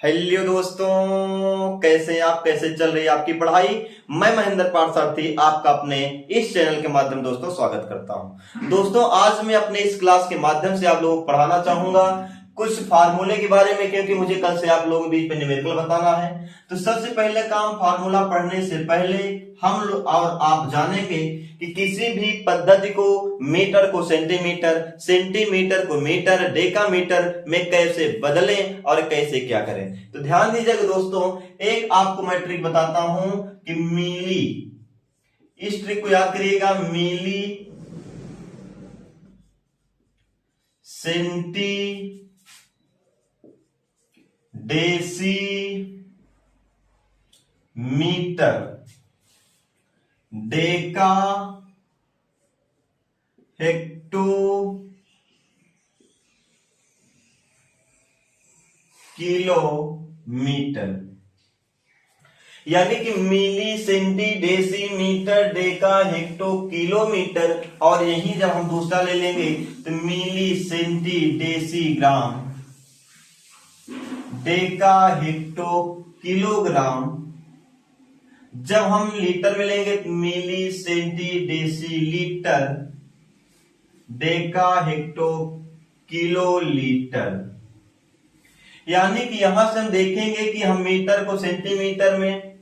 Hello दोस्तों, कैसे हैं आप? कैसे चल रही है आपकी पढ़ाई? मैं महेंद्र पाठसारथी आपका अपने इस चैनल के माध्यम दोस्तों स्वागत करता हूं। दोस्तों, आज मैं अपने इस क्लास के माध्यम से आप लोगों को पढ़ाना चाहूंगा कुछ फार्मूले के बारे में, क्योंकि मुझे कल से आप लोगों के बीच में न्यूमेरिकल बताना है। तो सबसे पहले काम, फार्मूला पढ़ने से पहले हम लोग और आप जानेंगे कि किसी भी पद्धति को मीटर को सेंटीमीटर, सेंटीमीटर को मीटर, डेकामीटर में कैसे बदलें और कैसे क्या करें। तो ध्यान दीजिएगा दोस्तों, एक आपको मैं ट्रिक बताता हूं कि मिली, इस ट्रिक को याद करिएगा, milli centi deci metre deca hecto kilometre, यानी कि milli centi deci metre deca hecto kilometre. और यही जब हम दूसरा ले लेंगे तो milli centi deci gram deca hecto kilogram. जब हम लीटर में लेंगे तो milli centi deci litre deca hecto kilo litre. यानी कि यहां से हम देखेंगे कि हम मीटर को सेंटीमीटर में,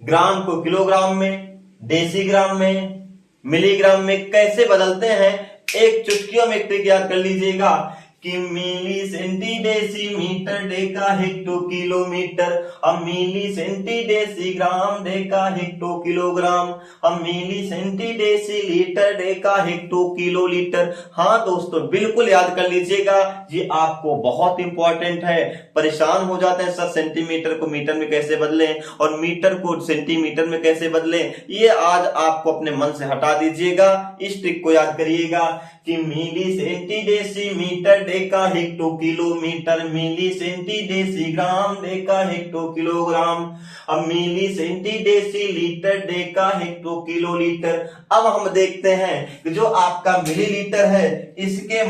ग्राम को किलोग्राम में, डेसीग्राम में, मिलीग्राम में कैसे बदलते हैं। एक चुटकियों में ट्रिक याद कर लीजिएगा कि milli centi deci metre deca hecto kilometre, अब milli centi deci gram deca hecto kilogram, अब milli centi deci litre deca hecto kilo litre. हाँ दोस्तों, बिल्कुल याद कर लीजिएगा, ये आपको बहुत इंपॉर्टेंट है। परेशान हो जाते हैं सर, सेंटीमीटर को मीटर में कैसे बदलें और मीटर को सेंटीमीटर में कैसे बदलें। ये आज आपको अपने मन से हटा दीजिएगा। इस ट्रिक को याद करिएगा कि milli centi deci metre deca hecto kilometre, milli centi deci gram deca hecto kilogram, अब milli centi deci litre deca hecto kilo litre. अब हम देखते हैं कि जो आपका मिलीलीटर है, इसके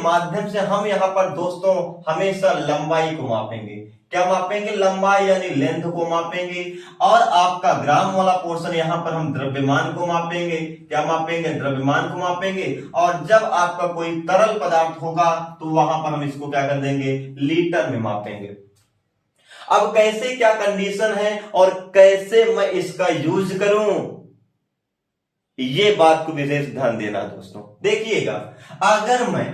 माध्यम से हम यहाँ पर दोस्तों हमेशा लंबाई को मापेंगे। क्या मापेंगे? लंबाई यानी लेंथ को मापेंगे। और आपका ग्राम वाला पोर्शन यहां पर हम द्रव्यमान को मापेंगे। क्या मापेंगे? द्रव्यमान को मापेंगे। और जब आपका कोई तरल पदार्थ होगा तो वहां पर हम इसको क्या कर देंगे? लीटर में मापेंगे। अब कैसे, क्या कंडीशन है और कैसे मैं इसका यूज करूं, ये बात को विशेष ध्यान देना दोस्तों। देखिएगा, अगर मैं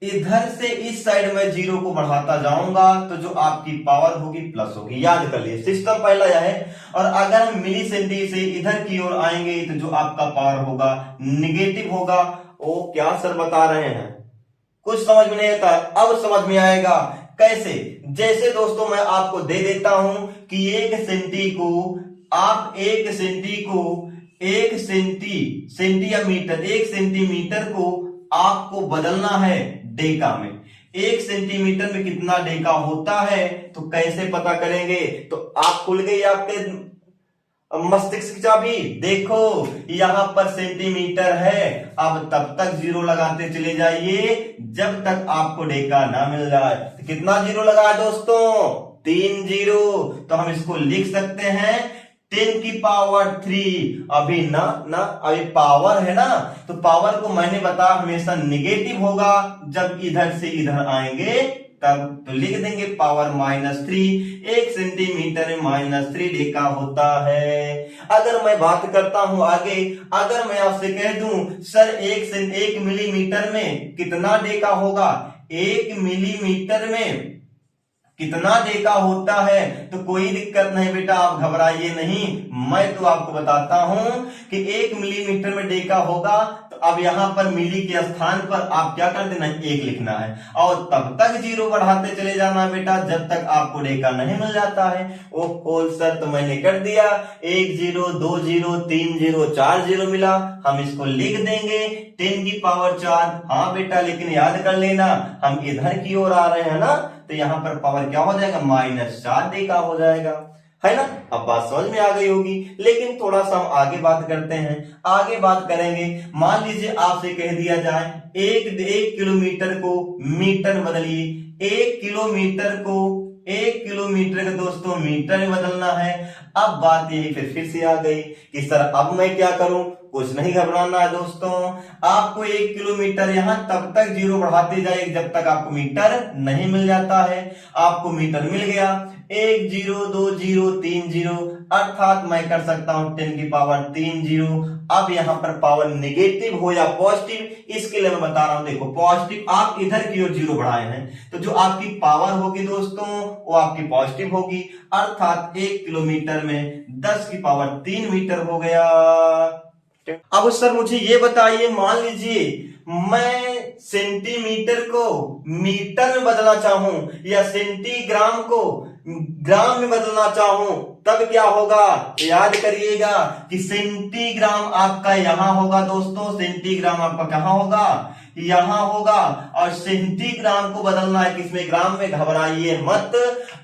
इधर से इस साइड में जीरो को बढ़ाता जाऊंगा तो जो आपकी पावर होगी प्लस होगी। याद कर लिए, सिस्टम पहला यह है। और अगर हम मिली सेंटी से इधर की ओर आएंगे तो जो आपका पावर होगा निगेटिव होगा। ओ क्या सर बता रहे हैं, कुछ समझ में नहीं आता, अब समझ में आएगा। कैसे? जैसे दोस्तों मैं आपको दे देता हूं कि एक सेंटीमीटर को आपको बदलना है डेका में। 1 सेंटीमीटर में कितना डेका होता है तो कैसे पता करेंगे? तो आप खुल गई आपके मस्तिष्क की चाबी। देखो यहां पर सेंटीमीटर है, अब तब तक जीरो लगाते चले जाइए जब तक आपको डेका ना मिल जाए। तो कितना जीरो लगा दोस्तों? 3 जीरो। तो हम इसको लिख सकते हैं 10 की पावर 3। अभी अभी पावर है ना, तो पावर को मैंने बताया हमेशा निगेटिव होगा। जब इधर से इधर आएंगे तब तो लिख देंगे पावर -3। 1 सेंटीमीटर में -3 डेका होता है। अगर मैं बात करता हूं आगे, अगर मैं आपसे कह दूं सर 1 मिलीमीटर में कितना डेका होगा, 1 मिलीमीटर में कितना डेका होता है, तो कोई दिक्कत नहीं बेटा, आप घबराइए नहीं। मैं तो आपको बताता हूं कि 1 मिलीमीटर में डेका होगा। तो अब यहां पर मिली के स्थान पर आप क्या कर देना? 1 लिखना है और तब तक जीरो बढ़ाते चले जाना बेटा जब तक आपको डेका नहीं मिल जाता है। ओहो सर, तो मैंने कर दिया 1 जीरो, 2 जीरो, 3 जीरो, 4 जीरो मिला। हम इसको लिख देंगे 10 की पावर 4। हाँ बेटा, लेकिन याद कर लेना हम इधर की ओर आ रहे हैं ना, तो यहां पर पावर क्या हो जाएगा? -4 डेका हो जाएगा, है ना। अब बात समझ में आ गई होगी। लेकिन थोड़ा सा हम आगे बात करते हैं। आगे बात करेंगे, मान लीजिए आपसे कह दिया जाए 1 किलोमीटर को मीटर बदलिए, 1 किलोमीटर को 1 किलोमीटर का दोस्तों मीटर में बदलना है। अब बात यही फिर से आ गई कि सर अब मैं क्या करूं। कुछ नहीं घबराना है दोस्तों, आपको 1 किलोमीटर यहां तब तक जीरो बढ़ाते जाए जब तक आपको मीटर नहीं मिल जाता है। आपको मीटर मिल गया 1 0 2 0 3 0, अर्थात मैं कर सकता हूं 10 की पावर 3 जीरो। अब यहां पर पावर नेगेटिव हो या पॉजिटिव, इसके लिए मैं बता रहा हूं। देखो पॉजिटिव आप इधर की ओर जीरो बढ़ाए हैं तो जो आपकी पावर होगी दोस्तों वो आपकी पॉजिटिव होगी, अर्थात 1 किलोमीटर में 10 की पावर 3 मीटर हो गया। अब सर मुझे ये बताइए, मान लीजिए मैं सेंटीमीटर को मीटर में बदलना चाहूं या सेंटीग्राम को ग्राम में बदलना चाहूं, तब क्या होगा। याद करिएगा कि सेंटीग्राम आपका यहां होगा दोस्तों, सेंटीग्राम आपका कहां होगा, यहां होगा। और सेंटीग्राम को बदलना है किसमें, ग्राम में। घबराइए मत,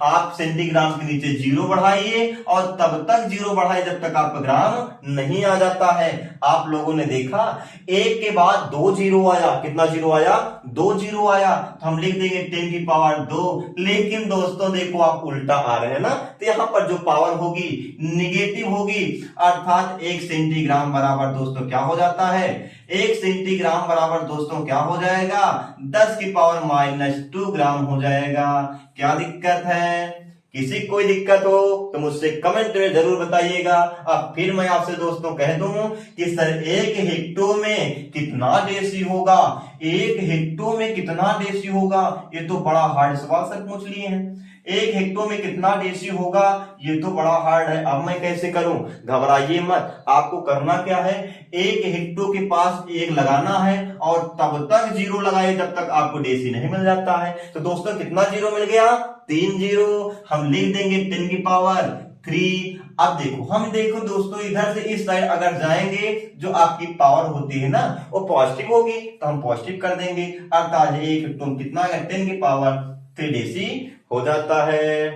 आप सेंटीग्राम के नीचे जीरो बढ़ाइए और तब तक जीरो बढ़ाइए जब तक आपका ग्राम नहीं आ जाता है। आप लोगों ने देखा एक के बाद 2 जीरो आया, कितना जीरो आया, 2 जीरो आया, तो हम लिख देंगे 10 की पावर 2। लेकिन दोस्तों देखो आप उल्टा आ रहे हैं ना, तो यहां पर जो पावर होगी निगेटिव होगी, अर्थात 1 सेंटीग्राम बराबर दोस्तों क्या हो जाता है, 1 सेंटीग्राम बराबर दोस्तों क्या हो जाएगा, 10 की पावर -2 ग्राम हो जाएगा। क्या दिक्कत है, किसी कोई दिक्कत हो तो मुझसे कमेंट में जरूर बताइएगा। अब फिर मैं आपसे दोस्तों कह दूं कि सर 1 हेक्टो में कितना डेसी होगा, 1 हेक्टो में कितना डेसी होगा, ये तो बड़ा हार्ड सवाल सर पूछ लिए हैं। 1 हेक्टो में कितना डेसी होगा, ये तो बड़ा हार्ड है। अब मैं कैसे करूं, घबराइए मत। आपको करना क्या है, 1 हेक्टो के पास 1 लगाना है और तब तक जीरो लगाए जब तक आपको डेसी नहीं मिल जाता है। तो दोस्तों कितना जीरो मिल गया, 3 जीरो। हम लिख देंगे 10 की पावर 3। अब देखो हम देखो दोस्तों इधर से इस साइड अगर जाएंगे जो आपकी पावर होती है ना वो पॉजिटिव होगी, तो हम पॉजिटिव कर देंगे, अर्थात 1 हेक्टो में कितना है, 10 की पावर 3 डेसी हो जाता है।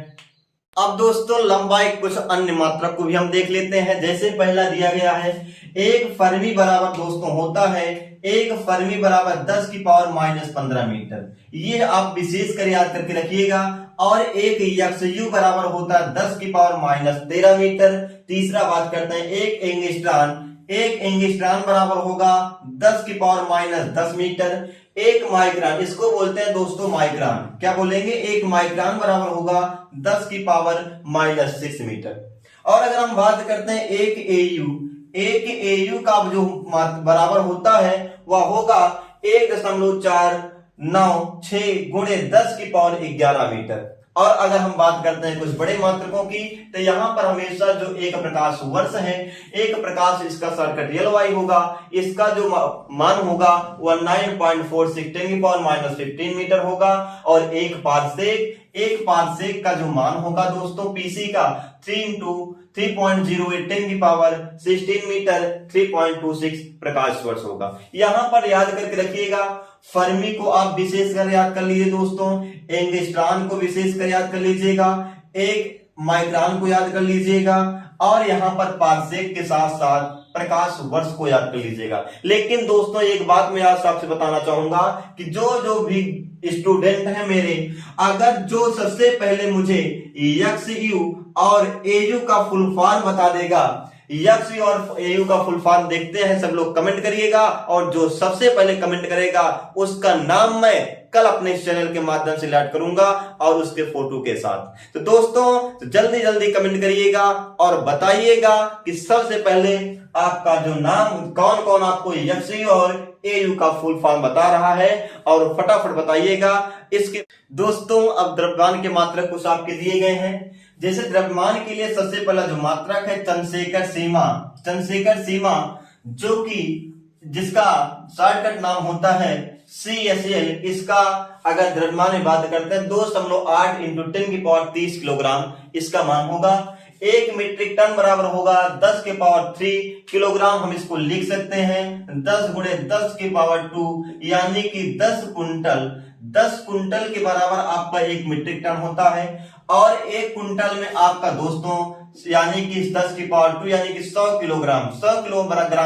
अब दोस्तों लंबाई कुछ अन्य मात्रक को भी हम देख लेते हैं। जैसे पहला दिया गया है 1 फर्मी बराबर दोस्तों होता है 1 फर्मी बराबर 10 की पावर -15 मीटर। ये आप विशेष कर याद करके रखिएगा। और 1 यक्षयु बराबर होता है 10 की पावर -13 मीटर। तीसरा बात करते हैं 1 एंगस्ट्रॉन बराबर होगा 10 की पावर -10 मीटर। 1 माइक्रोन, इसको बोलते हैं दोस्तों माइक्रोन। क्या बोलेंगे, 1 माइक्रोन बराबर होगा 10 की पावर -6 मीटर। और अगर हम बात करते हैं 1 AU का जो बराबर होता है वह होगा 1.496 गुणे 10 की पावर 11 मीटर। और अगर हम बात करते हैं कुछ बड़े मात्रकों की, तो यहां पर हमेशा जो एक प्रकाश वर्ष है, एक प्रकाश इसका सर्कट रियल वाई होगा, इसका जो मान होगा वह 9.46 10 की पावर -15 मीटर होगा। और एक पारसेक का जो मान होगा दोस्तों पीसी का 3 × 3.08 10 की पावर 16 मीटर 3.26 प्रकाश वर्ष होगा। यहां पर याद करके रखिएगा, फर्मी को आप विशेष कर याद कर लीजिए दोस्तों, एंगस्ट्रॉन को विशेष कर याद कर लीजिएगा, 1 माइक्रोन को याद कर लीजिएगा, और यहां पर पारसेक के साथ साथ प्रकाश वर्ष को याद कर लीजिएगा। लेकिन दोस्तों एक बात मैं आज आपसे बताना चाहूंगा कि जो भी स्टूडेंट है मेरे, अगर जो सबसे पहले मुझे यक्षयु और एयू का फुल फॉर्म बता देगा, यक्षयु और एयू का फुल फॉर्म देखते हैं सब लोग, कमेंट करिएगा। और जो सबसे पहले कमेंट करेगा उसका नाम मैं कल अपने चैनल के माध्यम से ऐड करूंगा और उसके फोटो के साथ। तो दोस्तों जल्दी जल्दी कमेंट करिएगा और बताइएगा कि सबसे पहले आपका जो नाम, कौन कौन आपको यक्षयु और एयू का फुल फॉर्म बता रहा है, और फटाफट बताइएगा। इसके दोस्तों अब द्रव्यमान के मात्रक कुछ आपके दिए गए हैं। जैसे द्रव्यमान के लिए सबसे पहला जो मात्रक है चंद्रशेखर सीमा, जो कि जिसका शॉर्टकट नाम होता है CSL। इसका अगर द्रव्यमान में बात करते हैं 2.8 × 10 की पावर 30 किलोग्राम इसका मान होगा। 1 मीट्रिक टन बराबर होगा 10 के पावर 3 किलोग्राम। हम इसको लिख सकते हैं 10 × 10 की पावर 2, यानी कि 10 कुंटल के बराबर आपका 1 मीट्रिक टन होता है। और 1 कुंटल में आपका दोस्तों यानी कि 10 की पावर 2 यानी कि 100 किलोग्राम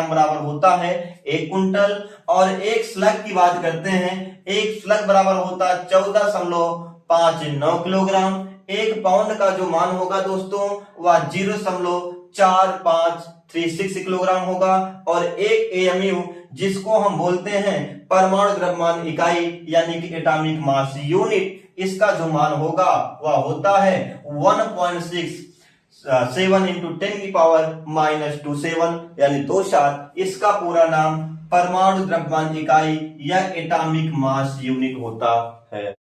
बराबर होता है 1 कुंटल। और 1 स्लग की बात करते हैं, एक स्लग बराबर होता है 14.59 किलोग्राम। एक पाउंड का जो मान होगा दोस्तों वह 0.4536 किलोग्राम होगा। और एक एएमयू जिसको हम बोलते हैं परमाणु द्रव्यमान इकाई यानी कि एटॉमिक मास यूनिट, इसका जो मान होगा वह होता है 1.67 इंटू 10⁻⁻27 यानी 2×7। इसका पूरा नाम परमाणु द्रव्यमान इकाई या एटॉमिक मास यूनिट होता है।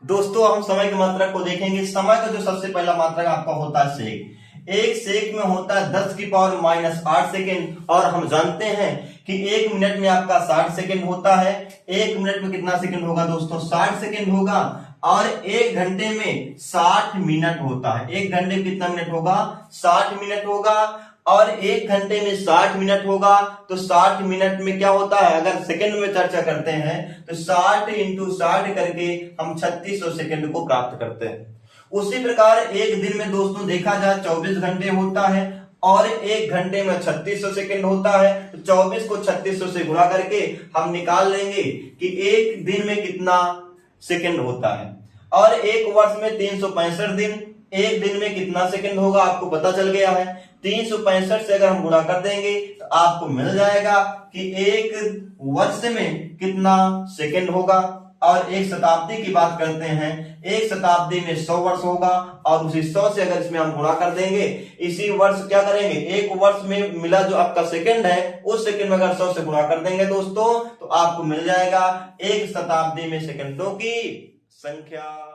दोस्तों हम समय की मात्रा को देखेंगे। समय का जो सबसे पहला मात्रक आपका होता है सेक। एक सेक में होता है 10⁻⁸ सेकेंड। और हम जानते हैं कि एक मिनट में आपका 60 सेकेंड होता है। एक मिनट में कितना सेकेंड होगा दोस्तों? 60 सेकेंड होगा। और एक घंटे में 60 मिनट होता है। एक घंटे में कितना मिनट होगा? 60 मिनट होगा। और एक घंटे में 60 मिनट होगा तो 60 मिनट में क्या होता है? अगर सेकंड में चर्चा करते हैं तो 60 इंटू 60 करके हम 3600 सेकंड को प्राप्त करते हैं। उसी प्रकार एक दिन में दोस्तों देखा जाए 24 घंटे होता है और एक घंटे में 3600 सेकंड होता है। तो 24 को 3600 से गुणा करके हम निकाल लेंगे कि एक दिन में कितना सेकंड होता है। और एक वर्ष में 365 दिन, एक दिन में कितना सेकंड होगा आपको पता चल गया है। 365 से अगर हम गुणा कर देंगे तो आपको मिल जाएगा कि एक वर्ष में कितना सेकंड होगा। और एक शताब्दी की बात करते हैं, एक शताब्दी में 100 वर्ष होगा। और उसी 100 से अगर इसमें हम गुणा कर देंगे, इसी वर्ष क्या करेंगे, एक वर्ष में मिला जो आपका सेकंड है उस सेकंड में अगर 100 से गुणा कर देंगे दोस्तों तो आपको मिल जाएगा एक शताब्दी में सेकंडों की संख्या।